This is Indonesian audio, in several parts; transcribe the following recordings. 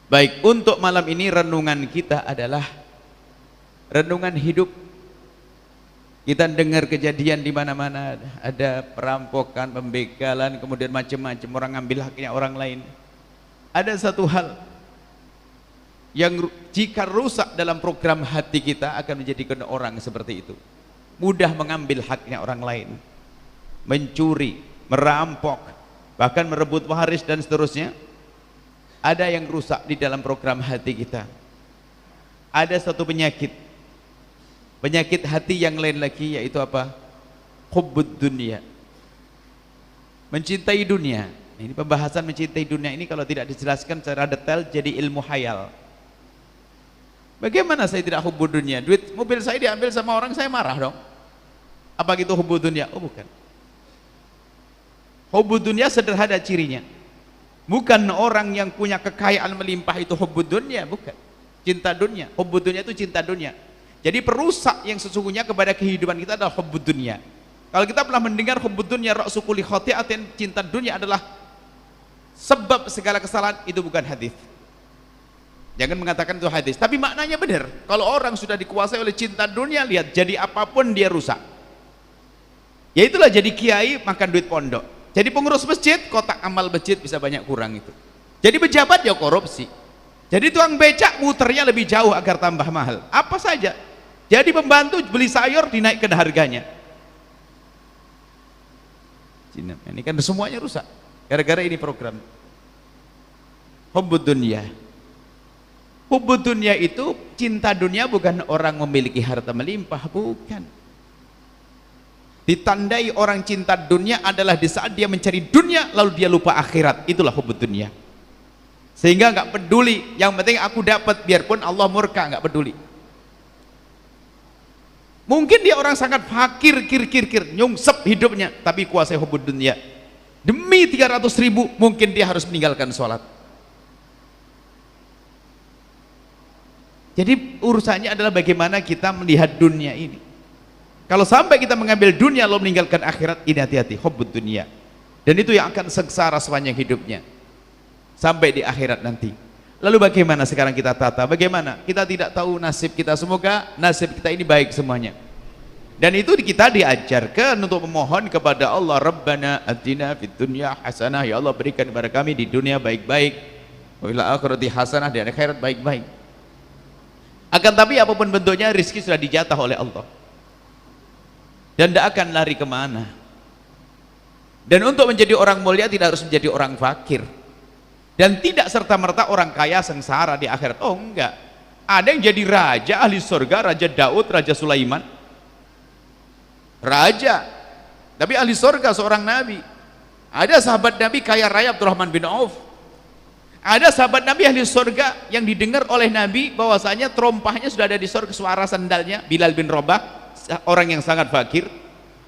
Baik, untuk malam ini renungan kita adalah renungan hidup. Kita dengar kejadian di mana-mana, ada perampokan, pembegalan, kemudian macam-macam, orang ngambil haknya orang lain. Ada satu hal yang jika rusak dalam program hati kita akan menjadikan orang seperti itu, mudah mengambil haknya orang lain, mencuri, merampok, bahkan merebut waris dan seterusnya. Ada yang rusak di dalam program hati kita. Ada satu penyakit hati yang lain lagi, yaitu apa? Hubbud dunia, mencintai dunia. Ini pembahasan mencintai dunia ini kalau tidak dijelaskan secara detail jadi ilmu khayal. Bagaimana saya tidak hubbud dunia? Duit mobil saya diambil sama orang, saya marah dong. Apa gitu hubbud dunia? Oh bukan. Hubbud dunia sederhana cirinya. Bukan orang yang punya kekayaan melimpah itu hubbud dunia, bukan. Cinta dunia. Hubbud dunia itu cinta dunia. Jadi perusak yang sesungguhnya kepada kehidupan kita adalah hubbud dunia. Kalau kita pernah mendengar hubbud dunia ra'su kulli khati'atin, cinta dunia adalah sebab segala kesalahan, itu bukan hadis. Jangan mengatakan itu hadis, tapi maknanya benar. Kalau orang sudah dikuasai oleh cinta dunia, lihat jadi apapun dia rusak. Ya itulah jadi kiai makan duit pondok. Jadi pengurus masjid, kotak amal masjid bisa banyak kurang itu. Jadi pejabat ya korupsi. Jadi tukang becak muternya lebih jauh agar tambah mahal. Apa saja. Jadi pembantu beli sayur dinaikkan harganya. Ini kan semuanya rusak. Gara-gara ini program. Hubbud dunia. Hubbud dunia itu cinta dunia bukan orang memiliki harta melimpah, bukan. Ditandai orang cinta dunia adalah di saat dia mencari dunia lalu dia lupa akhirat. Itulah hubbud dunia. Sehingga nggak peduli, yang penting aku dapat biarpun Allah murka, nggak peduli. Mungkin dia orang sangat fakir, kir, nyungsep hidupnya, tapi kuasai hubbud dunia. Demi 300.000 mungkin dia harus meninggalkan sholat. Jadi urusannya adalah bagaimana kita melihat dunia ini. Kalau sampai kita mengambil dunia lalu meninggalkan akhirat, ini hati-hati, hubbud dunia. Dan itu yang akan sengsara sepanjang hidupnya sampai di akhirat nanti. Lalu bagaimana sekarang kita tata? Bagaimana? Kita tidak tahu nasib kita, semoga nasib kita ini baik semuanya. Dan itu kita diajarkan untuk memohon kepada Allah, Rabbana atina fid dunya hasanah, ya Allah berikan kepada kami di dunia baik-baik, wa fil akhirati hasanah, di akhirat baik-baik. Akan tapi apapun bentuknya rezeki sudah dijatah oleh Allah. Dan tidak akan lari kemana. Dan untuk menjadi orang mulia tidak harus menjadi orang fakir, dan tidak serta-merta orang kaya sengsara di akhirat. Oh enggak, ada yang jadi raja ahli surga, Raja Daud, Raja Sulaiman, raja tapi ahli surga, seorang nabi. Ada sahabat Nabi kaya raya, Abdurrahman bin Auf. Ada sahabat Nabi ahli surga yang didengar oleh Nabi bahwasanya terompahnya sudah ada di surga, suara sandalnya. Bilal bin Rabah, orang yang sangat fakir.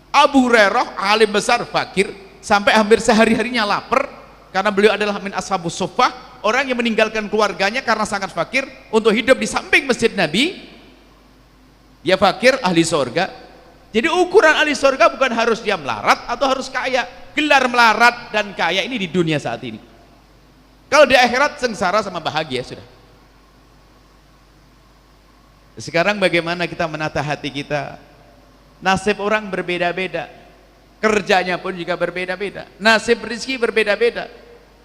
Abu Hurairah, alim besar, fakir, sampai hampir sehari-harinya lapar karena beliau adalah min ashabus suffah, orang yang meninggalkan keluarganya karena sangat fakir untuk hidup di samping masjid Nabi. Dia fakir, ahli surga. Jadi ukuran ahli surga bukan harus dia melarat atau harus kaya. Gelar melarat dan kaya ini di dunia saat ini. Kalau di akhirat sengsara sama bahagia sudah. Sekarang bagaimana kita menata hati kita? Nasib orang berbeda-beda, kerjanya pun juga berbeda-beda, nasib rezeki berbeda-beda.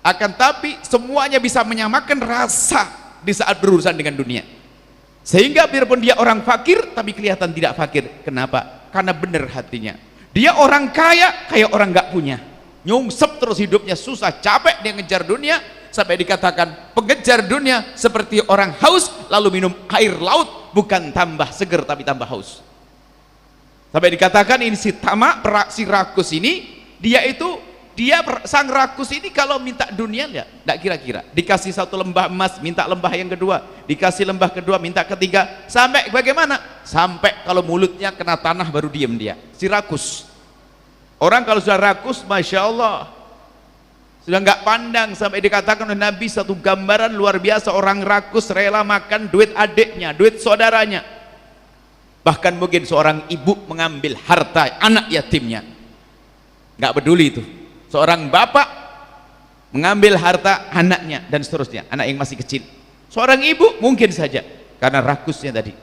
Akan tapi semuanya bisa menyamakan rasa di saat berurusan dengan dunia. Sehingga biarpun dia orang fakir tapi kelihatan tidak fakir. Kenapa? Karena benar hatinya. Dia orang kaya kayak orang nggak punya, nyungsep terus hidupnya, susah, capek dia ngejar dunia, sampai dikatakan pengejar dunia seperti orang haus lalu minum air laut, bukan tambah seger tapi tambah haus. Sampai dikatakan ini si tamak, si rakus ini, sang rakus ini kalau minta dunia ya tidak kira-kira, dikasih satu lembah emas minta lembah yang kedua, dikasih lembah kedua minta ketiga, sampai bagaimana? Sampai kalau mulutnya kena tanah baru diem dia, si rakus. Orang kalau sudah rakus, Masya Allah, sudah nggak pandang, sampai dikatakan oleh Nabi satu gambaran luar biasa, orang rakus rela makan duit adiknya, duit saudaranya. Bahkan mungkin seorang ibu mengambil harta anak yatimnya, nggak peduli itu. Seorang bapak mengambil harta anaknya dan seterusnya, anak yang masih kecil. Seorang ibu mungkin saja karena rakusnya tadi.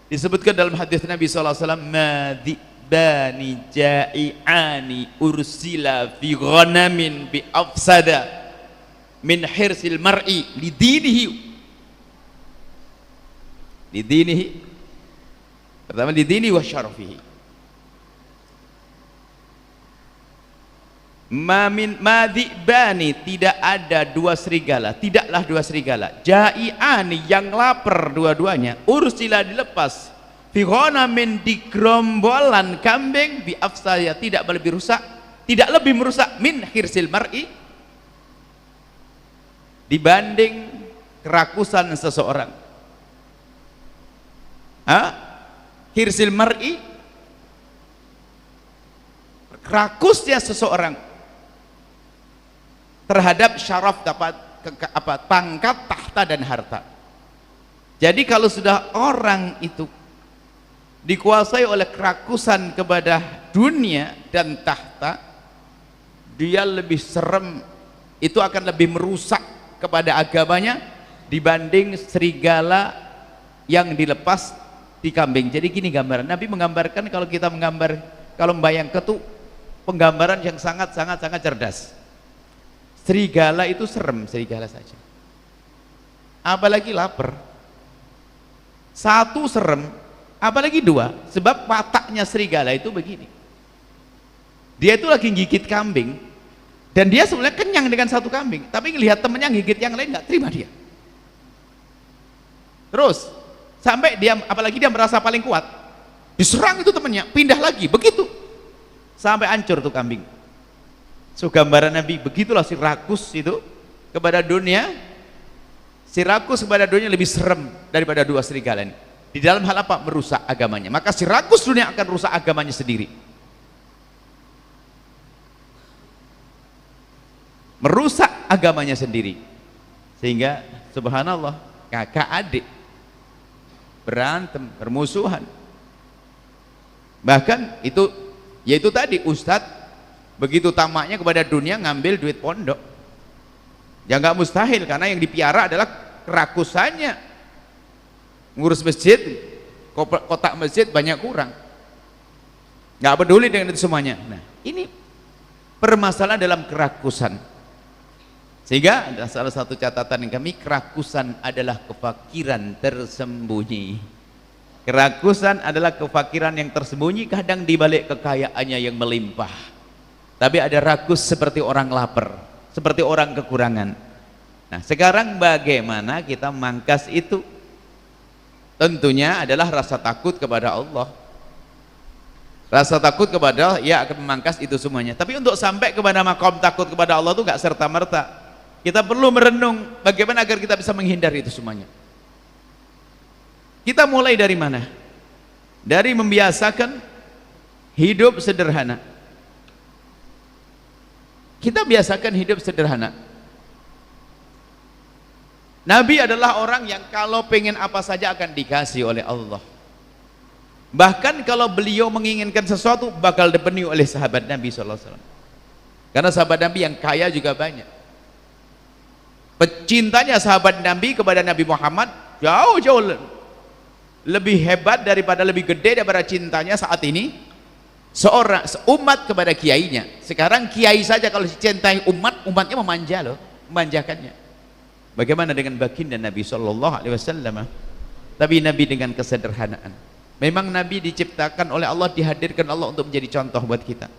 Disebutkan dalam hadis Nabi SAW, madibani ja'i'ani ursila fi ghanamin bi afsada min hirsil mar'i lidinihi, pertama lidini wa syarafihi. Madibani, tidak ada dua serigala, tidaklah dua serigala, ja'i'ani, yang lapar dua-duanya, ursila, dilepas, fi ghanamin, di gerombolan kambing, bi afsaya, tidak lebih rusak, tidak lebih merusak, min hirsil mar'i, dibanding kerakusan seseorang. Hirsil mar'i, rakusnya seseorang terhadap syaraf, dapat pangkat, tahta dan harta. Jadi kalau sudah orang itu dikuasai oleh kerakusan kepada dunia dan tahta, dia lebih serem, itu akan lebih merusak kepada agamanya dibanding serigala yang dilepas di kambing. Jadi gini gambaran Nabi menggambarkan, kalau kita menggambar, kalau membayangkan itu penggambaran yang sangat cerdas. Serigala itu serem, serigala saja, apalagi lapar. Satu serem, apalagi dua, sebab wataknya serigala itu begini, dia itu lagi gigit kambing dan dia sebenarnya kenyang dengan satu kambing, tapi ngelihat temennya gigit yang lain, nggak terima dia. Terus sampai dia, apalagi dia merasa paling kuat, diserang itu temennya, pindah lagi, begitu sampai hancur tuh kambing. So gambaran Nabi, begitulah si rakus itu kepada dunia. Si rakus kepada dunia lebih serem daripada dua serigala ini. Di dalam hal apa? Merusak agamanya. Maka si rakus dunia akan rusak agamanya sendiri. Merusak agamanya sendiri. Sehingga subhanallah, kakak adik berantem, bermusuhan. Bahkan itu, yaitu tadi ustadz begitu tamaknya kepada dunia, ngambil duit pondok. Ya nggak mustahil, karena yang dipiara adalah kerakusannya. Ngurus masjid, kotak masjid banyak kurang, nggak peduli dengan itu semuanya. Nah, ini permasalahan dalam kerakusan. Sehingga ada salah satu catatan yang kami, kerakusan adalah kefakiran tersembunyi. Kerakusan adalah kefakiran yang tersembunyi, kadang dibalik kekayaannya yang melimpah. Tapi ada rakus seperti orang lapar, seperti orang kekurangan. Nah, sekarang bagaimana kita memangkas itu? Tentunya adalah rasa takut kepada Allah. Rasa takut kepada Allah, ya akan memangkas itu semuanya. Tapi untuk sampai kepada makom takut kepada Allah itu gak serta-merta. Kita perlu merenung bagaimana agar kita bisa menghindari itu semuanya. Kita mulai dari mana? Dari membiasakan hidup sederhana. Kita biasakan hidup sederhana. Nabi adalah orang yang kalau pengen apa saja akan dikasih oleh Allah. Bahkan kalau beliau menginginkan sesuatu, bakal dipenuhi oleh sahabat Nabi SAW. Karena sahabat Nabi yang kaya juga banyak. Pecintanya sahabat Nabi kepada Nabi Muhammad jauh lebih hebat daripada, lebih gede daripada cintanya saat ini seorang umat kepada kiainya. Sekarang kiai saja kalau dicintai umat, umatnya memanja loh, memanjakannya. Bagaimana dengan baginda Nabi Shallallahu Alaihi Wasallam? Tapi Nabi dengan kesederhanaan. Memang Nabi diciptakan oleh Allah, dihadirkan Allah untuk menjadi contoh buat kita.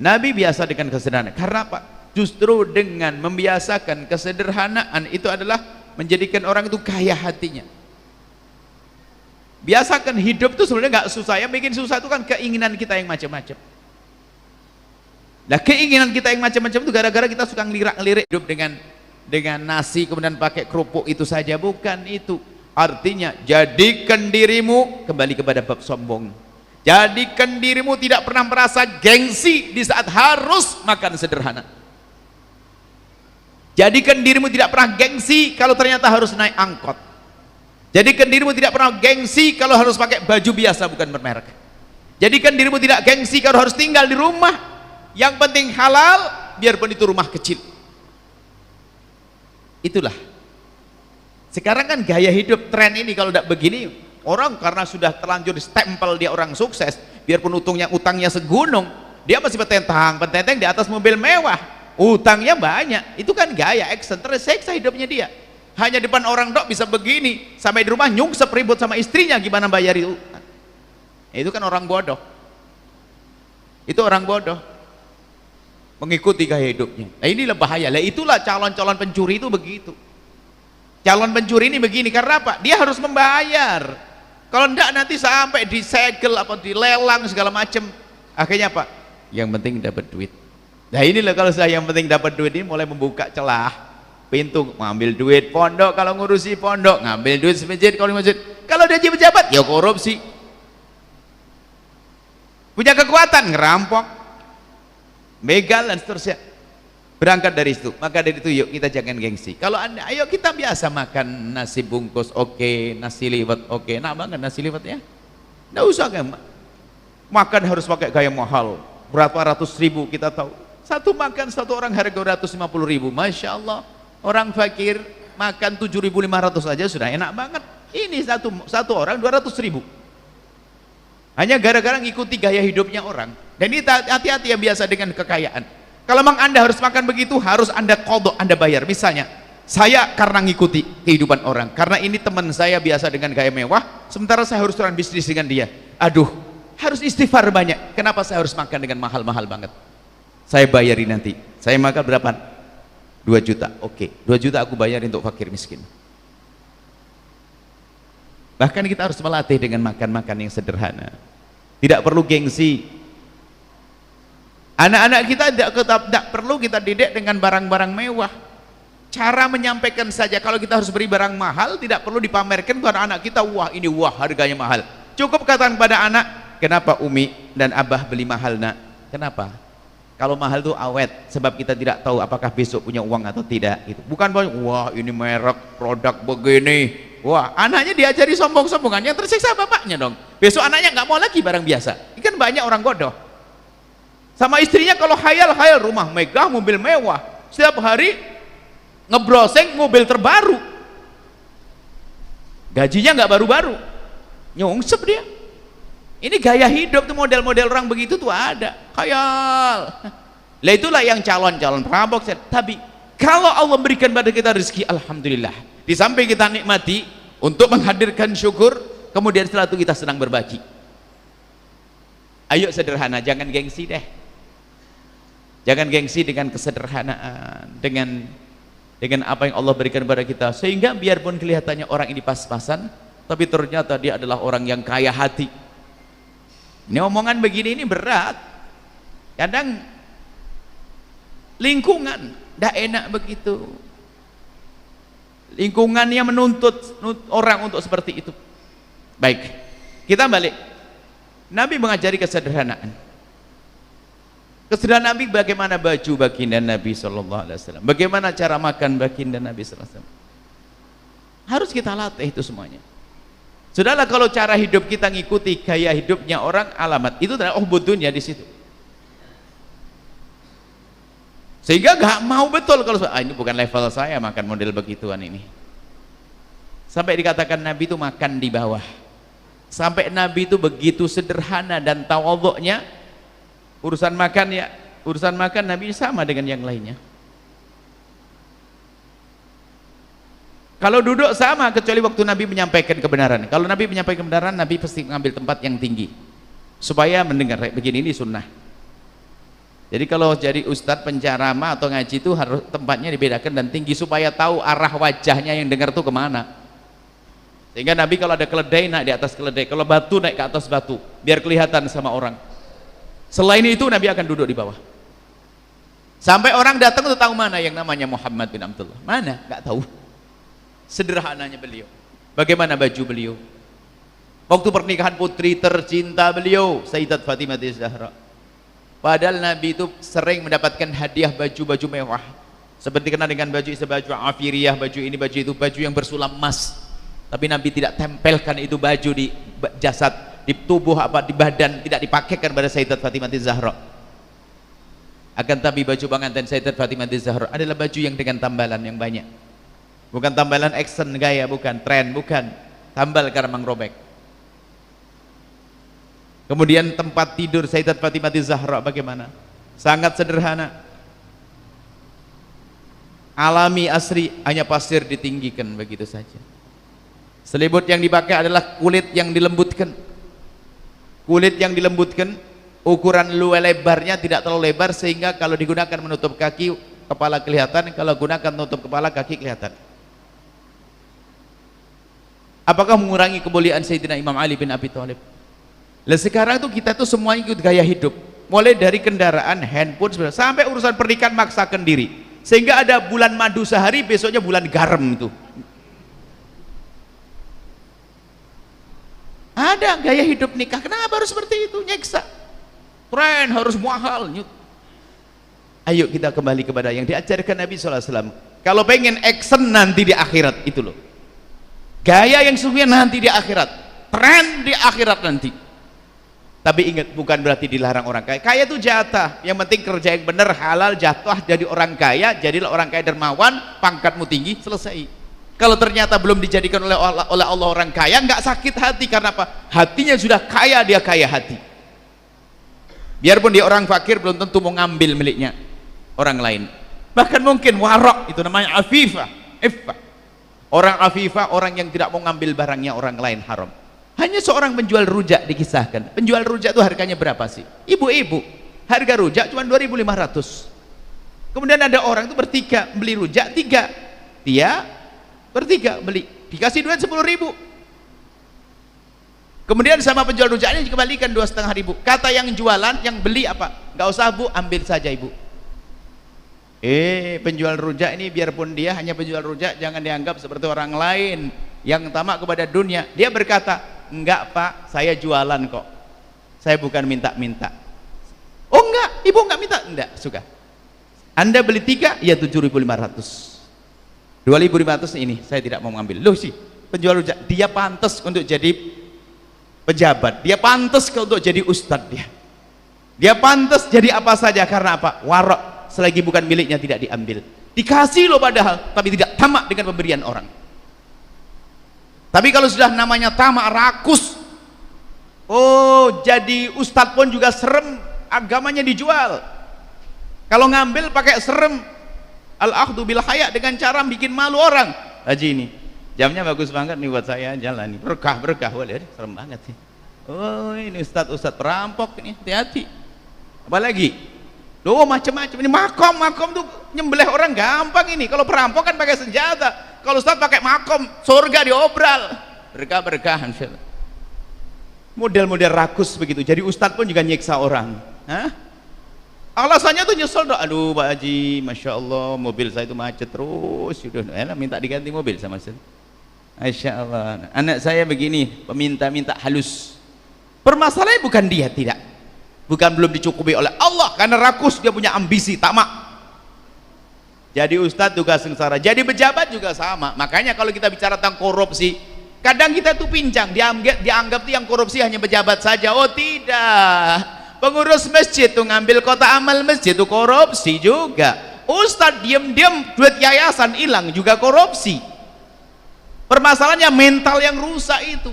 Nabi biasa dengan kesederhanaan. Karena apa? Justru dengan membiasakan kesederhanaan itu adalah menjadikan orang itu kaya hatinya. Biasakan hidup itu sebenarnya nggak susah. Yang bikin susah itu kan keinginan kita yang macam-macam. Nah, keinginan kita yang macam-macam itu gara-gara kita suka ngelirik-ngelirik hidup dengan nasi kemudian pakai kerupuk itu saja. Bukan itu. Artinya jadikan dirimu, kembali kepada bab sombong, jadikan dirimu tidak pernah merasa gengsi di saat harus makan sederhana. Jadikan dirimu tidak pernah gengsi kalau ternyata harus naik angkot. Jadikan dirimu tidak pernah gengsi kalau harus pakai baju biasa bukan bermerek. Jadikan dirimu tidak gengsi kalau harus tinggal di rumah yang penting halal, biarpun itu rumah kecil. Itulah Sekarang kan gaya hidup tren ini kalau tidak begini, orang karena sudah terlanjur stempel dia orang sukses, biarpun utangnya segunung, dia masih petentang di atas mobil mewah, utangnya banyak. Itu kan gaya eksentris, seksa hidupnya dia. Hanya depan orang dok bisa begini, sampai di rumah nyungsep ribut sama istrinya gimana bayar itu. Itu kan orang bodoh. Itu orang bodoh mengikuti gaya hidupnya. Nah inilah bahaya. Lah itulah calon-calon pencuri itu begitu. Calon pencuri ini begini karena apa? Dia harus membayar. Kalau enggak nanti sampai disegel atau dilelang segala macam. Akhirnya apa? Yang penting dapat duit. Nah inilah kalau saya yang penting dapat duit ini mulai membuka celah pintu, ngambil duit pondok kalau ngurusi pondok, ngambil duit masjid kalau di masjid. Kalau dia jadi pejabat ya korupsi. Punya kekuatan ngerampok, begal dan seterusnya. Berangkat dari situ. Maka dari itu yuk kita jangan gengsi. Kalau anda, ayo kita biasa makan nasi bungkus oke, nasi liwet oke. Nah banget nasi liwet ya. Nggak usah kan. Makan harus pakai gaya mahal. Berapa ratus ribu kita tahu. Satu makan satu orang harga 250.000. Masya Allah. Orang fakir makan 7.500 aja sudah enak banget. Ini satu orang 200.000. Hanya gara-gara ngikuti gaya hidupnya orang. Dan ini hati-hati yang biasa dengan kekayaan. Kalau memang anda harus makan begitu, harus anda qadha, anda bayar. Misalnya, saya karena ngikuti kehidupan orang, karena ini teman saya biasa dengan gaya mewah, sementara saya harus turun bisnis dengan dia. Aduh, harus istighfar banyak. Kenapa saya harus makan dengan mahal-mahal banget? Saya bayari nanti. Saya makan berapa? 2 juta. Oke, 2 juta aku bayarin untuk fakir miskin. Bahkan kita harus melatih dengan makan-makan yang sederhana. Tidak perlu gengsi. Anak-anak kita tidak perlu kita didik dengan barang-barang mewah. Cara menyampaikan saja. Kalau kita harus beri barang mahal, tidak perlu dipamerkan kepada anak kita. Wah ini wah harganya mahal. Cukup katakan kepada anak, kenapa Umi dan Abah beli mahal nak? Kenapa? Kalau mahal itu awet, sebab kita tidak tahu apakah besok punya uang atau tidak. Gitu. Bukan wah ini merek produk begini. Wah, anaknya diajari sombong-sombongan, yang tersiksa bapaknya dong. Besok anaknya nggak mau lagi barang biasa. Ini kan banyak orang bodoh. Sama istrinya kalau hayal-hayal rumah megah, mobil mewah, setiap hari ngebrowsing mobil terbaru. Gajinya nggak baru-baru, nyungsep dia. Ini gaya hidup tuh, model-model orang begitu tuh ada. Khayal. Lah itulah yang calon-calon perampok. Tapi kalau Allah berikan pada kita rezeki, alhamdulillah. Di samping kita nikmati untuk menghadirkan syukur, kemudian setelah itu kita senang berbagi. Ayo sederhana, jangan gengsi deh. Jangan gengsi dengan kesederhanaan, dengan apa yang Allah berikan kepada kita, sehingga biarpun kelihatannya orang ini pas-pasan, tapi ternyata dia adalah orang yang kaya hati. Ini omongan begini ini berat. Kadang lingkungan tidak enak begitu. Lingkungannya menuntut orang untuk seperti itu. Baik, kita balik. Nabi mengajari kesederhanaan. Kesederhanaan Nabi, bagaimana baju baginda Nabi SAW, bagaimana cara makan baginda Nabi SAW. Harus kita latih itu semuanya. Sudahlah, kalau cara hidup kita ngikuti gaya hidupnya orang, alamat itu adalah dunya di situ. Sehingga gak mau betul kalau ini bukan level saya makan model begituan ini. Sampai dikatakan Nabi itu makan di bawah. Sampai Nabi itu begitu sederhana dan tawadhu'nya. Urusan makan Nabi sama dengan yang lainnya. Kalau duduk sama, kecuali waktu Nabi menyampaikan kebenaran. Kalau Nabi menyampaikan kebenaran, Nabi pasti mengambil tempat yang tinggi supaya mendengar. Begini, ini sunnah. Jadi kalau jadi ustadz penceramah atau ngaji itu harus tempatnya dibedakan dan tinggi supaya tahu arah wajahnya yang dengar tuh kemana. Sehingga Nabi kalau ada keledai naik di atas keledai, kalau batu naik ke atas batu, biar kelihatan sama orang. Selain itu Nabi akan duduk di bawah. Sampai orang datang untuk tahu mana yang namanya Muhammad bin Abdullah. Mana? Gak tahu. Sederhananya beliau. Bagaimana baju beliau? Waktu pernikahan putri tercinta beliau, Sayyidat Fatimah Zahra. Padahal Nabi itu sering mendapatkan hadiah baju-baju mewah. Seperti kenal dengan baju afiriyah, baju ini, baju itu, baju yang bersulam emas. Tapi Nabi tidak tempelkan itu baju di jasad, di tubuh apa di badan, tidak dipakaikan pada Sayyidat Fatimah Zahra. Akan tapi baju pengantin Sayyidat Fatimah Zahra adalah baju yang dengan tambalan yang banyak. bukan tambalan action gaya, bukan tren, bukan tambal karena mengrobek. Kemudian tempat tidur Sayyidat Fatimah Zahra bagaimana? Sangat sederhana, alami, asri, hanya pasir ditinggikan begitu saja. Selimut yang dipakai adalah kulit yang dilembutkan. Kulit yang dilembutkan, ukuran lebarnya tidak terlalu lebar sehingga kalau digunakan menutup kaki, kepala kelihatan, kalau gunakan menutup kepala, kaki kelihatan. Apakah mengurangi kemuliaan Sayyidina Imam Ali bin Abi Thalib? Lah sekarang tuh kita tuh semua ikut gaya hidup, mulai dari kendaraan, handphone, sampai urusan pernikahan maksakan diri, sehingga ada bulan madu sehari, besoknya bulan garam itu. Ada gaya hidup nikah, kenapa harus seperti itu? Nyeksa, tren harus mahal. Ayo kita kembali kepada yang diajarkan Nabi SAW. Kalau pengen action nanti di akhirat, itu loh gaya yang sesungguhnya nanti di akhirat, tren di akhirat nanti. Tapi ingat, bukan berarti dilarang orang kaya. Kaya itu jatah, yang penting kerja yang benar, halal, jatuh jadi orang kaya, jadilah orang kaya dermawan, pangkatmu tinggi, selesai. Kalau ternyata belum dijadikan oleh Allah orang kaya, nggak sakit hati. Karena apa? Hatinya sudah kaya, dia kaya hati. Biarpun dia orang fakir, belum tentu mau ngambil miliknya orang lain. Bahkan mungkin warok, itu namanya afifah, iffah. Orang afifah, orang yang tidak mau ngambil barangnya orang lain, haram. Hanya seorang penjual rujak dikisahkan. Penjual rujak itu harganya berapa sih? Ibu-ibu, harga rujak cuma 2.500. Kemudian ada orang itu bertiga beli rujak 3, dia bertiga beli, dikasih duit 10.000. Kemudian sama penjual rujaknya dikembalikan 2.500. Kata yang jualan, yang beli apa? Nggak usah bu, ambil saja ibu. Penjual rujak ini biarpun dia hanya penjual rujak, jangan dianggap seperti orang lain yang tamak kepada dunia. Dia berkata, enggak pak, saya jualan kok, saya bukan minta-minta. Oh enggak, ibu enggak minta? Enggak, suka. Anda beli 3, ya 7.500. 2.500 ini saya tidak mau mengambil. Loh sih, penjual rujak, dia pantas untuk jadi pejabat, dia pantas untuk jadi ustadz, dia pantas jadi apa saja. Karena apa? Warok, selagi bukan miliknya tidak diambil. Dikasih loh padahal, tapi tidak tamak dengan pemberian orang. Tapi kalau sudah namanya tamak, rakus, oh jadi ustadz pun juga serem, agamanya dijual. Kalau ngambil pakai serem, al-akhdhu bil haya, dengan cara bikin malu orang. Haji ini jamnya bagus banget nih buat saya jalan nih, berkah, boleh, serem banget sih. Oh ini ustadz perampok ini, hati-hati. Apalagi loh macam-macam ini, makom tuh nyembelih orang gampang ini. Kalau perampok kan pakai senjata, kalau ustadz pakai makom, surga diobral, berkah insyaallah. Model-model rakus begitu. Jadi ustadz pun juga nyiksa orang. Alasannya tuh nyesel dong, aduh Pak Haji, masya Allah mobil saya itu macet terus, sudah minta diganti mobil sama saya. Masya Allah, anak saya begini, peminta-minta halus. Permasalahannya bukan dia tidak, bukan belum dicukupi oleh Allah, karena rakus, dia punya ambisi, tamak. Jadi ustadz juga sengsara, jadi pejabat juga sama. Makanya kalau kita bicara tentang korupsi, kadang kita tuh pincang, dianggap tuh yang korupsi hanya pejabat saja. Oh tidak, pengurus masjid tuh ngambil kota amal masjid tuh korupsi juga. Ustadz diam-diam duit yayasan hilang juga korupsi. Permasalahannya mental yang rusak itu.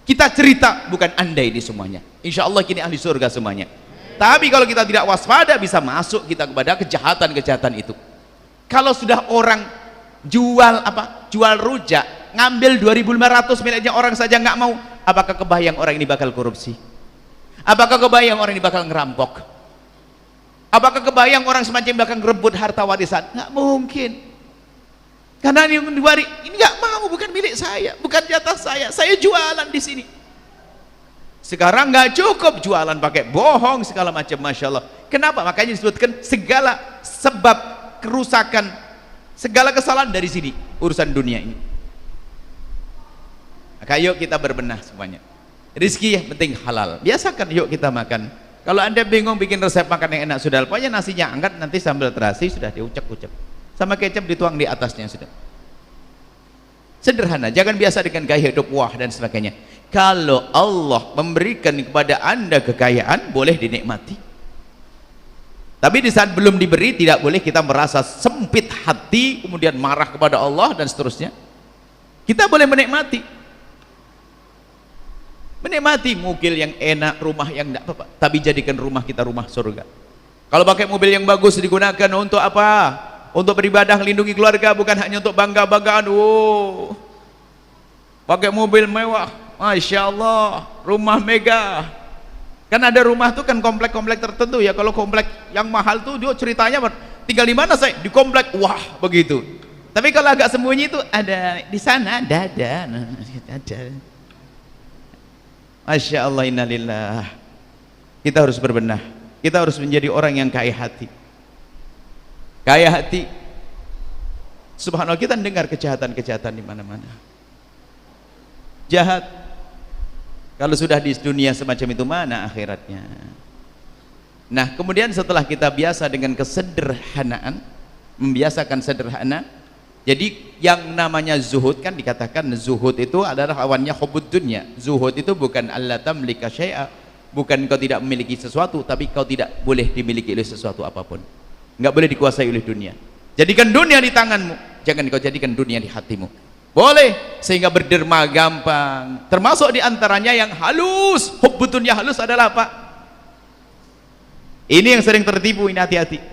Kita cerita, bukan andai di semuanya. Insya Allah kini ahli surga semuanya. Tapi kalau kita tidak waspada, bisa masuk kita kepada kejahatan-kejahatan itu. Kalau sudah orang jual rujak, ngambil 2.500 miliknya orang saja nggak mau, apakah kebayang orang ini bakal korupsi? Apakah kebayang orang ini bakal ngerampok? Apakah kebayang orang semacam bakal ngerebut harta warisan? Nggak mungkin. Karena ini nggak mau, bukan milik saya, bukan jatah saya jualan di sini. Sekarang nggak cukup jualan pakai bohong segala macam, masya Allah. Kenapa? Makanya disebutkan segala sebab kerusakan, segala kesalahan dari sini, urusan dunia ini. Maka yuk kita berbenah semuanya. Rizki yang penting halal, biasakan yuk kita makan. Kalau anda bingung bikin resep makan yang enak, sudah pokoknya nasinya angkat, nanti sambal terasi sudah diucek-ucek sama kecap dituang di atasnya, sudah sederhana. Jangan biasa dengan gaya hidup wah dan sebagainya. Kalau Allah memberikan kepada anda kekayaan, boleh dinikmati. Tapi di saat belum diberi tidak boleh kita merasa sempit hati kemudian marah kepada Allah dan seterusnya. Kita boleh menikmati mobil yang enak, rumah yang enggak apa-apa, tapi jadikan rumah kita rumah surga. Kalau pakai mobil yang bagus digunakan untuk apa? Untuk beribadah, melindungi keluarga, bukan hanya untuk bangga-banggaan. Oh, pakai mobil mewah, Masya Allah, rumah megah. Kan ada rumah tuh kan komplek-komplek tertentu ya. Kalau komplek yang mahal tuh dia ceritanya tinggal di mana saya? Di komplek, wah begitu. Tapi kalau agak sembunyi itu ada di sana, ada. Masya Allah, innalillah. Kita harus berbenah. Kita harus menjadi orang yang kaya hati. Kaya hati. Subhanallah, kita dengar kejahatan-kejahatan di mana-mana. Jahat. Kalau sudah di dunia semacam itu, mana akhiratnya? Nah, kemudian setelah kita biasa dengan kesederhanaan, membiasakan sederhana, jadi yang namanya zuhud kan dikatakan zuhud itu adalah lawannya hubbud dunya. Zuhud itu bukan alla tamlika syai'a, bukan kau tidak memiliki sesuatu, tapi kau tidak boleh dimiliki oleh sesuatu apapun. Enggak boleh dikuasai oleh dunia. Jadikan dunia di tanganmu, jangan kau jadikan dunia di hatimu. Boleh, sehingga berderma gampang. Termasuk diantaranya yang halus, hubbud dunya halus adalah apa? Ini yang sering tertipu, ini hati-hati.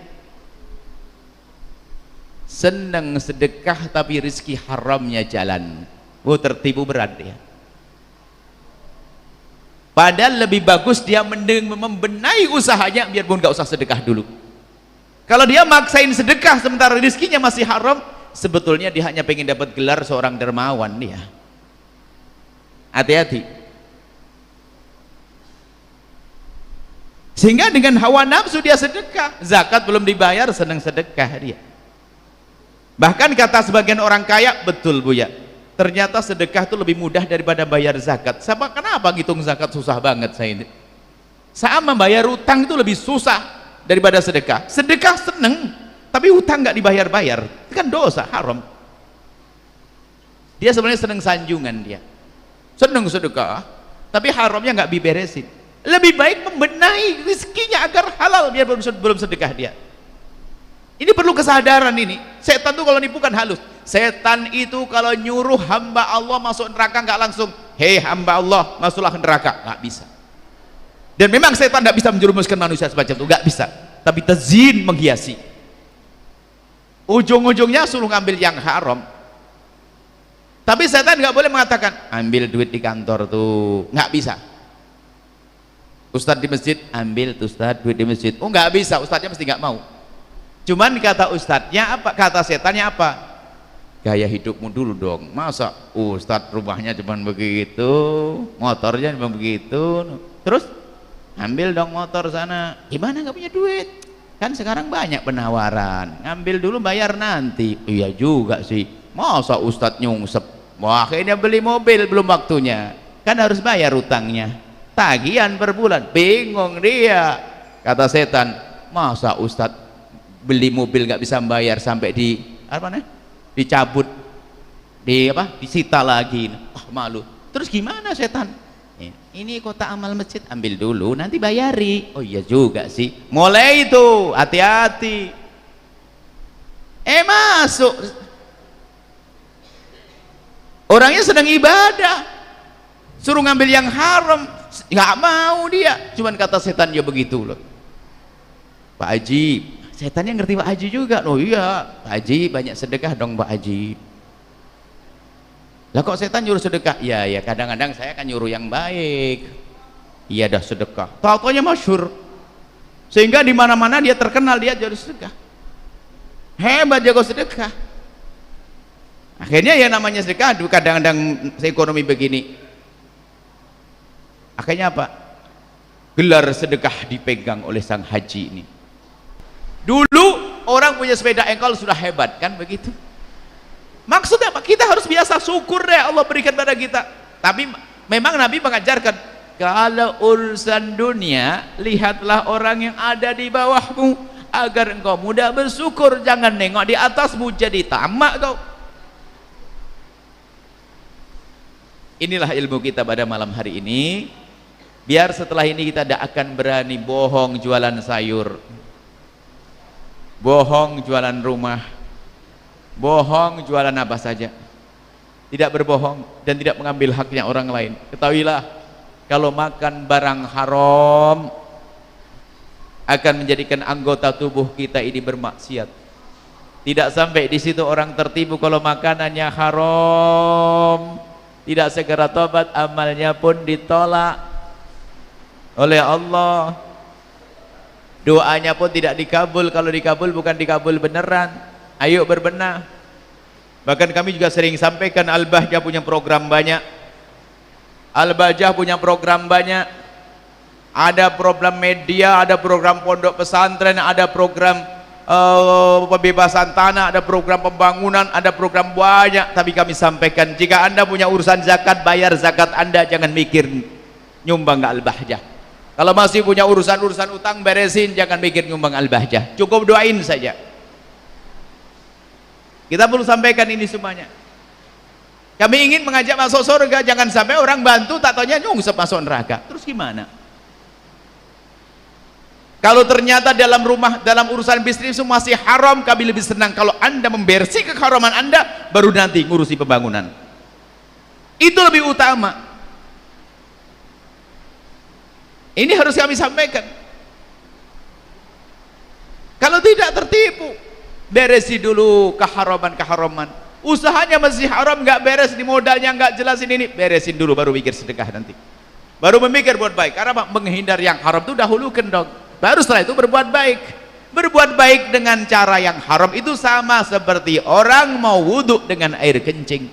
Senang sedekah tapi rezeki haramnya jalan. Oh, tertipu berat dia. Padahal lebih bagus dia membenahi usahanya, biarpun gak usah sedekah dulu. Kalau dia maksain sedekah sementara rezekinya masih haram, sebetulnya dia hanya pengen dapat gelar seorang dermawan dia. Hati-hati. Sehingga dengan hawa nafsu dia sedekah, zakat belum dibayar senang sedekah dia. Bahkan kata sebagian orang kaya, betul Bu ya, ternyata sedekah itu lebih mudah daripada bayar zakat. Sama kenapa ngitung zakat susah banget saya ini? Sama bayar utang itu lebih susah daripada sedekah. Sedekah seneng, tapi utang nggak dibayar-bayar, itu kan dosa, haram. Dia sebenarnya seneng sanjungan, dia seneng sedekah, tapi haramnya nggak diberesin. Lebih baik membenahi rezekinya agar halal, biar belum sedekah dia. Ini perlu kesadaran ini. Setan tuh kalau nipu kan halus. Setan itu kalau nyuruh hamba Allah masuk neraka nggak langsung, hei hamba Allah masuklah ke neraka, nggak bisa. Dan memang setan nggak bisa menjerumuskan manusia semacam itu, nggak bisa. Tapi tazin, menghiasi. Ujung-ujungnya suruh ngambil yang haram. Tapi setan nggak boleh mengatakan ambil duit di kantor tuh, nggak bisa. Ustadz di masjid ambil tuh Ustadz duit di masjid, oh nggak bisa, ustadznya mesti nggak mau. Cuman kata ustadznya apa, kata setannya apa, gaya hidupmu dulu dong. Masa ustadz rumahnya cuma begitu, motornya cuma begitu, terus ambil dong motor sana, gimana nggak punya duit? Kan sekarang banyak penawaran, ngambil dulu bayar nanti. Iya juga sih, masa ustadz nyungsep, wah akhirnya beli mobil belum waktunya, kan harus bayar utangnya, tagihan per bulan, bingung dia. Kata setan, masa ustadz beli mobil nggak bisa bayar sampai di apa nih, dicabut, disita lagi, malu. Terus gimana setan? Ini kota amal masjid, ambil dulu nanti bayari. Oh iya juga sih, mulai itu hati-hati. Masuk orangnya sedang ibadah, suruh ngambil yang haram, nggak mau dia. Cuman kata setan ya begitu loh Pak Haji. Setannya ngerti Pak Haji juga. Oh iya Pak Haji banyak sedekah dong Pak Haji. Lah kok setan nyuruh sedekah? Ya kadang-kadang saya akan nyuruh yang baik. Iya dah sedekah, tau-taunya masyhur, sehingga di mana-mana dia terkenal, dia jadi sedekah, hebat jago sedekah. Akhirnya ya namanya sedekah, kadang-kadang ekonomi begini, akhirnya apa? Gelar sedekah dipegang oleh sang haji ini. Dulu orang punya sepeda engkol sudah hebat kan begitu. Maksudnya apa? Kita harus biasa syukur deh Allah berikan pada kita. Tapi memang Nabi mengajarkan, kalau urusan dunia lihatlah orang yang ada di bawahmu agar engkau mudah bersyukur, jangan nengok di atasmu jadi tamak kau. Inilah ilmu kita pada malam hari ini. Biar setelah ini kita tidak akan berani bohong jualan sayur. bohong jualan rumah, bohong jualan apa saja, tidak berbohong dan tidak mengambil haknya orang lain. Ketahuilah, kalau makan barang haram akan menjadikan anggota tubuh kita ini bermaksiat. Tidak sampai di situ orang tertipu, kalau makanannya haram, tidak segera tobat, amalnya pun ditolak oleh Allah, doanya pun tidak dikabul. Kalau dikabul bukan dikabul beneran. Ayo berbenah. Bahkan kami juga sering sampaikan, Al-Bahjah punya program banyak, Al-Bahjah punya program banyak. Ada program media, ada program pondok pesantren, ada program pembebasan tanah, ada program pembangunan, ada program banyak. Tapi kami sampaikan, jika Anda punya urusan zakat, bayar zakat Anda, jangan mikir nyumbang ke Al-Bahjah. Kalau masih punya urusan utang, beresin, jangan mikir nyumbang Al-Bahjah, cukup doain saja. Kita perlu sampaikan ini semuanya. Kami ingin mengajak masuk surga, jangan sampai orang bantu tak taunya nyungsep masuk neraka. Terus gimana? Kalau ternyata dalam rumah, dalam urusan bisnis itu masih haram, kami lebih senang kalau Anda membersihkan keharaman Anda, baru nanti ngurusi pembangunan. Itu lebih utama. Ini harus kami sampaikan. Kalau tidak tertipu, beresi dulu keharaman-keharaman. Usahanya masih haram, nggak beres, di modalnya nggak jelas, ini beresin dulu, baru mikir sedekah nanti. Baru memikir buat baik. Karena menghindar yang haram itu dahulukan dong. Baru setelah itu berbuat baik. Berbuat baik dengan cara yang haram itu sama seperti orang mau wudhu dengan air kencing.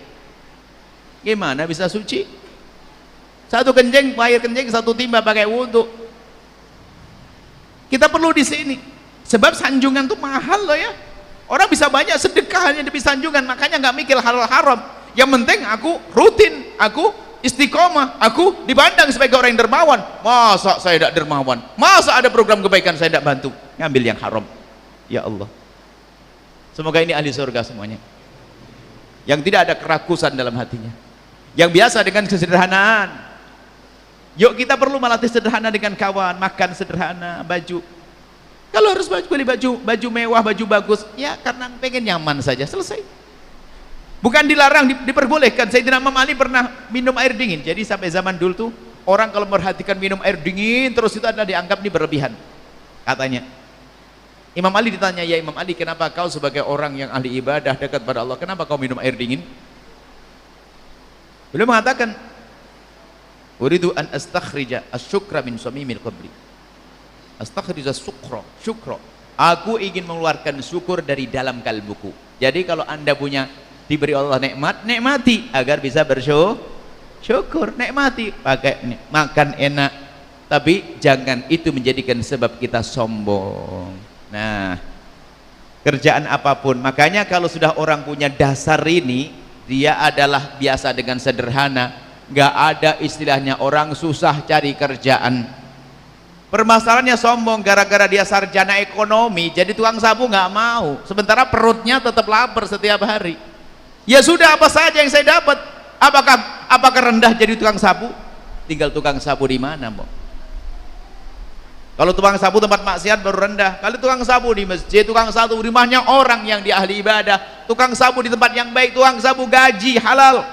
Gimana bisa suci? Satu kencing, air kencing, satu timba pakai wudhu. Kita perlu di sini. Sebab sanjungan itu mahal loh ya. Orang bisa banyak sedekah hanya demi sanjungan, makanya nggak mikir halal haram. Yang penting aku rutin, aku istiqomah, aku dipandang sebagai orang yang dermawan. Masa saya tidak dermawan? Masa ada program kebaikan saya tidak bantu? Ngambil yang haram. Ya Allah, semoga ini ahli surga semuanya, yang tidak ada kerakusan dalam hatinya, yang biasa dengan kesederhanaan. Yuk kita perlu melatih sederhana dengan kawan, makan sederhana, baju. Kalau harus beli baju mewah, baju bagus, ya karena pengen nyaman saja, selesai. Bukan dilarang, diperbolehkan. Sayyidina Imam Ali pernah minum air dingin. Jadi sampai zaman dulu tuh orang kalau memperhatikan minum air dingin terus itu adalah dianggap ini berlebihan. Katanya Imam Ali ditanya, ya Imam Ali, kenapa kau sebagai orang yang ahli ibadah dekat pada Allah, kenapa kau minum air dingin? Beliau mengatakan, uridu an astakhrija asyukra min samimil qabli. Astakhrija syukra. Aku ingin mengeluarkan syukur dari dalam kalbuku. Jadi kalau Anda punya, diberi Allah nikmat, nikmati agar bisa bersyukur. Nikmati, pakai makan enak, tapi jangan itu menjadikan sebab kita sombong. Nah, kerjaan apapun, makanya kalau sudah orang punya dasar ini, dia adalah biasa dengan sederhana. Nggak ada istilahnya orang susah cari kerjaan. Permasalahannya sombong, gara-gara dia sarjana ekonomi jadi tukang sapu nggak mau, sementara perutnya tetap lapar setiap hari. Ya sudah, apa saja yang saya dapat, apakah rendah jadi tukang sapu? Tinggal tukang sapu di mana, Mbok? Kalau tukang sapu tempat maksiat baru rendah. Kalau tukang sapu di masjid, tukang sapu di rumahnya orang yang di ahli ibadah, tukang sapu di tempat yang baik, tukang sapu gaji halal.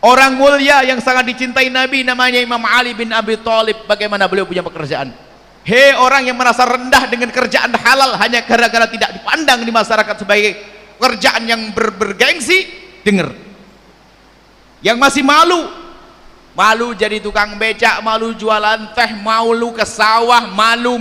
Orang mulia yang sangat dicintai Nabi namanya Imam Ali bin Abi Thalib. Bagaimana beliau punya pekerjaan? Hei orang yang merasa rendah dengan kerjaan halal hanya gara-gara tidak dipandang di masyarakat sebagai pekerjaan yang bergengsi, dengar. Yang masih malu jadi tukang becak, malu jualan teh, malu ke sawah, malu.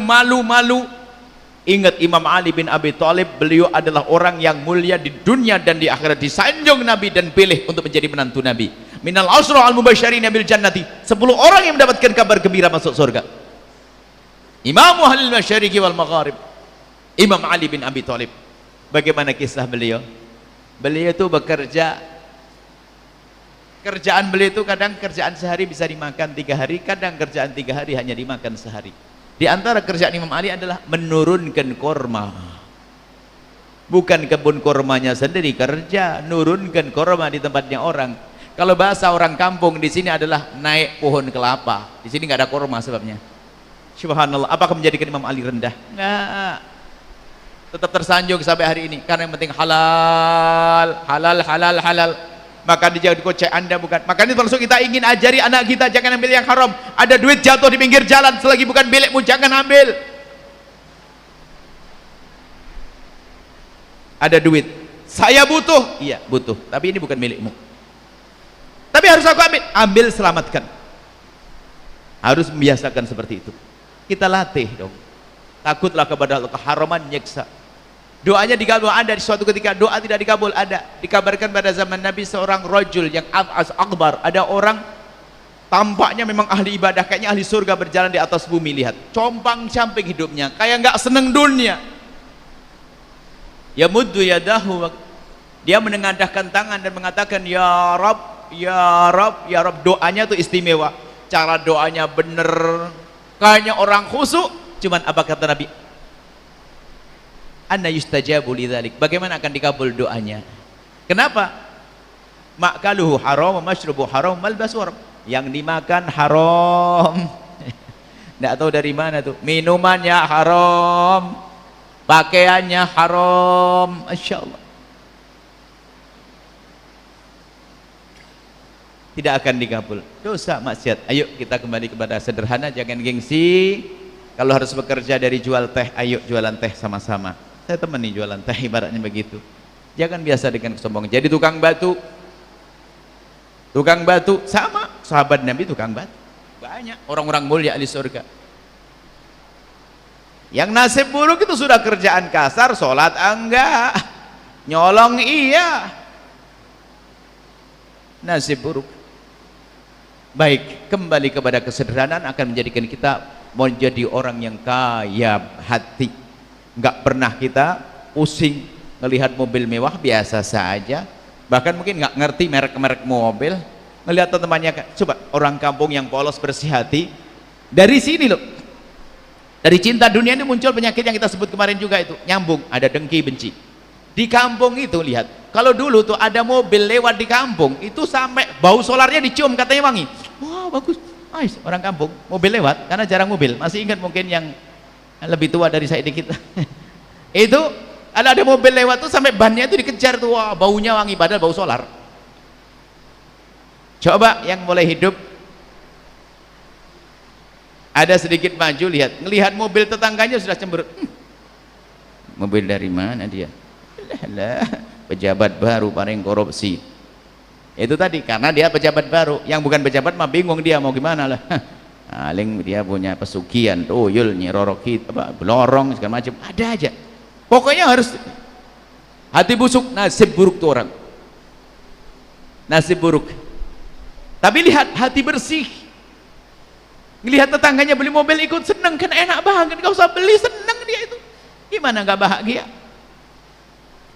Ingat Imam Ali bin Abi Thalib, beliau adalah orang yang mulia di dunia dan di akhirat, disanjung Nabi dan pilih untuk menjadi menantu Nabi. Minal asra al mubasysyirin bil jannati, 10 orang yang mendapatkan kabar gembira masuk surga. Imam ahlil masyariqi wal magharib, Imam Ali bin Abi Thalib. Bagaimana kisah beliau? Beliau itu bekerja, kerjaan beliau itu kadang kerjaan sehari bisa dimakan 3 hari, kadang kerjaan 3 hari hanya dimakan sehari. Di antara kerjaan Imam Ali adalah menurunkan korma. Bukan kebun kormanya sendiri kerja, nurunkan korma di tempatnya orang. Kalau bahasa orang kampung di sini adalah naik pohon kelapa. Di sini nggak ada korma sebabnya. Subhanallah. Apakah menjadikan Imam Ali rendah? Enggak. tetap tersanjung sampai hari ini, karena yang penting halal, halal, halal, halal. Maka dijauh kocek Anda bukan. Makanya termasuk kita ingin ajari anak kita jangan ambil yang haram. Ada duit jatuh di pinggir jalan, selagi bukan milikmu jangan ambil. Ada duit, saya butuh, iya butuh, tapi ini bukan milikmu, tapi harus aku ambil. Ambil, selamatkan. Harus membiasakan seperti itu. Kita latih dong. Takutlah kepada Allah, keharaman nyeksa. Doanya dikabul. Ada di suatu ketika doa tidak dikabul. Ada dikabarkan pada zaman Nabi seorang rajul yang akbar. Ada orang tampaknya memang ahli ibadah, kayaknya ahli surga, berjalan di atas bumi. Lihat, compang-camping hidupnya, kayak nggak seneng dunia. Ya muddu yadahu, dia menengadahkan tangan dan mengatakan ya Rabb, ya Rabb, ya Rabb. Doanya tuh istimewa, cara doanya bener, kayaknya orang khusyuk. Cuman apa kata Nabi? Anna yustajabu lidzalik. Bagaimana akan dikabul doanya? Kenapa? Makaluhu haram, mashrubu haram, malbasu haram. Yang dimakan haram. Nggak tahu dari mana tuh. Minumannya haram, pakaiannya haram. Masya Allah. Tidak akan dikabul. Dosa, maksiat. Ayo kita kembali kepada sederhana, jangan gengsi. Kalau harus bekerja dari jual teh, ayo jualan teh sama-sama. Saya temani jualan teh, ibaratnya begitu. Jangan biasa dengan kesombongan. Jadi tukang batu. Tukang batu sama sahabat Nabi, tukang batu. Banyak orang-orang mulia ahli surga. Yang nasib buruk itu sudah kerjaan kasar, sholat enggak, nyolong iya. Nasib buruk. Baik, kembali kepada kesederhanaan akan menjadikan kita menjadi orang yang kaya hati. Enggak pernah kita pusing melihat mobil mewah, biasa saja. Bahkan mungkin nggak ngerti merek-merek mobil. Melihat teman-temannya, coba orang kampung yang polos bersih hati. Dari sini loh, dari cinta dunia ini muncul penyakit yang kita sebut kemarin juga, itu nyambung, ada dengki, benci. Di kampung itu lihat, kalau dulu tuh ada mobil lewat di kampung itu sampai bau solarnya dicium, katanya wangi. Wah bagus, nice. Orang kampung mobil lewat, karena jarang mobil. Masih ingat mungkin yang lebih tua dari saya dikit. Itu ada mobil lewat tuh sampai bannya itu dikejar tuh, wah baunya wangi, padahal bau solar. Coba yang mulai hidup ada sedikit maju, lihat, ngelihat mobil tetangganya sudah cemberut. Mobil dari mana dia? Lah, pejabat baru paling korupsi. Itu tadi, karena dia pejabat baru. Yang bukan pejabat mah bingung dia mau gimana lah. Paling dia punya pesugihan, tuyul, nyirorokit, apa, belorong segala macam, ada aja. Pokoknya harus hati busuk, nasib buruk tuh orang. Nasib buruk. Tapi lihat hati bersih. Lihat tetangganya beli mobil ikut seneng, kan enak banget, gak usah beli, seneng dia itu. Gimana gak bahagia?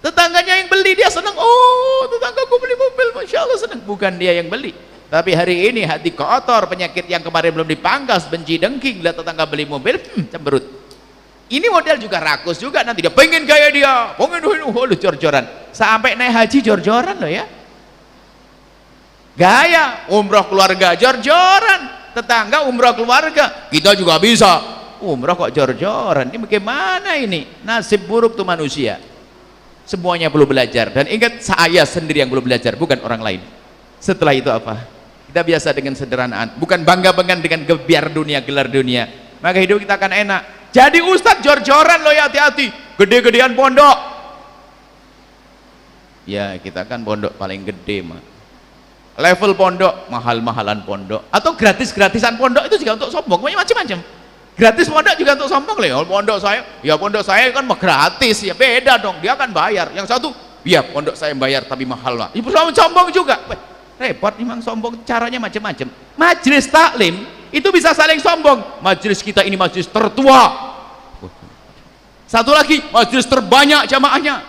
Tetangganya yang beli dia seneng, oh tetanggaku beli mobil, Masya Allah seneng. Bukan dia yang beli, tapi hari ini hati kotor, penyakit yang kemarin belum dipangkas, benci, dengki, lihat tetangga beli mobil, cemberut. Ini model juga rakus juga, nanti dia pengen gaya dia, pengen lu jor-joran, sampai naik haji jor-joran loh ya. Gaya umroh keluarga jor-joran, tetangga umroh keluarga, kita juga bisa umroh kok jor-joran. Ini bagaimana ini? Nasib buruk tuh manusia. Semuanya perlu belajar, dan ingat, saya sendiri yang perlu belajar, bukan orang lain. Setelah itu apa? Kita biasa dengan sederhanaan, bukan bangga-banggaan dengan gebiar dunia, gelar dunia, maka hidup kita akan enak. Jadi ustadz jor-joran loh ya, hati-hati, gede-gedean pondok. Ya kita kan pondok paling gede mah, level pondok, mahal-mahalan pondok, atau gratis-gratisan pondok itu juga untuk sombong, macam-macam. Gratis pondok juga untuk sombong loh. Pondok saya, ya pondok saya kan gratis, ya beda dong, dia kan bayar. Yang satu, ya pondok saya bayar tapi mahal lah. Ibu sombong juga. Weh, repot memang sombong, caranya macam-macam. Majelis taklim itu bisa saling sombong. Majelis kita ini majelis tertua. Satu lagi, majelis terbanyak jamaahnya.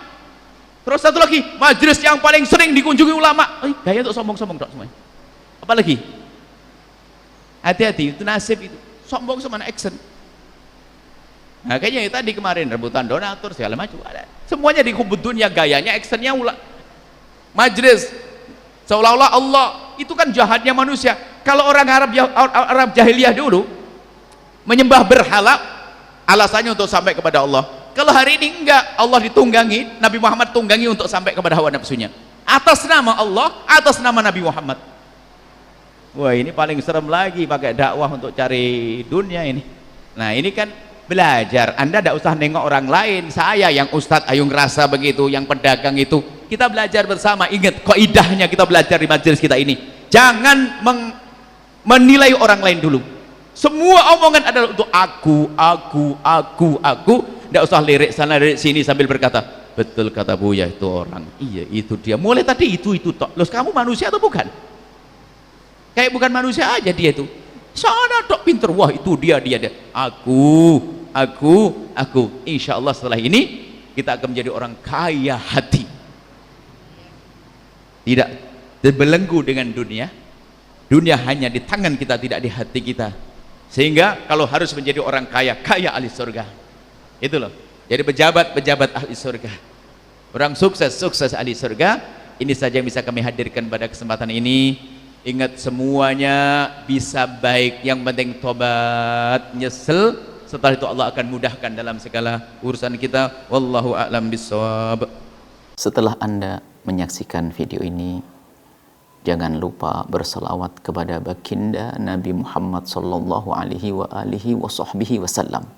Terus satu lagi, majelis yang paling sering dikunjungi ulama. Gaya untuk sombong-sombong dok semuanya. Apalagi? Hati-hati, itu nasib itu. Sombong sama action. Nah kayaknya itu tadi kemarin rebutan donatur segala macam ada. Semuanya di kubur dunia, gayanya actionnya majelis seolah-olah Allah. Itu kan jahatnya manusia. Kalau orang Arab jahiliyah dulu menyembah berhala, alasannya untuk sampai kepada Allah. Kalau hari ini enggak, Allah ditunggangi, Nabi Muhammad tunggangi untuk sampai kepada hawa nafsunya atas nama Allah, atas nama Nabi Muhammad. Wah, ini paling serem lagi pakai dakwah untuk cari dunia ini. Nah, ini kan belajar. Anda tidak usah nengok orang lain. Saya yang ustadz, ayo ngerasa begitu, yang pedagang itu, kita belajar bersama. Ingat kaidahnya, kita belajar di majelis kita ini, jangan menilai orang lain dulu. Semua omongan adalah untuk aku. Tidak usah lirik sana lirik sini sambil berkata, betul kata Buya itu orang, iya itu dia, mulai tadi itu tok. Loh, kamu manusia atau bukan? Kayak bukan manusia aja dia itu. Sana tok pinter, wah itu dia. Aku. Insya Allah setelah ini kita akan menjadi orang kaya hati, tidak terbelenggu dengan dunia. Dunia hanya di tangan kita, tidak di hati kita. Sehingga kalau harus menjadi orang kaya ahli surga, itu loh. Jadi pejabat ahli surga, orang sukses ahli surga. Ini saja yang bisa kami hadirkan pada kesempatan ini. Ingat, semuanya bisa baik, yang penting tobat, nyesel. Setelah itu Allah akan mudahkan dalam segala urusan kita. Wallahu a'lam bishawab. Setelah Anda menyaksikan video ini, jangan lupa berselawat kepada baginda Nabi Muhammad sallallahu alaihi wasallam.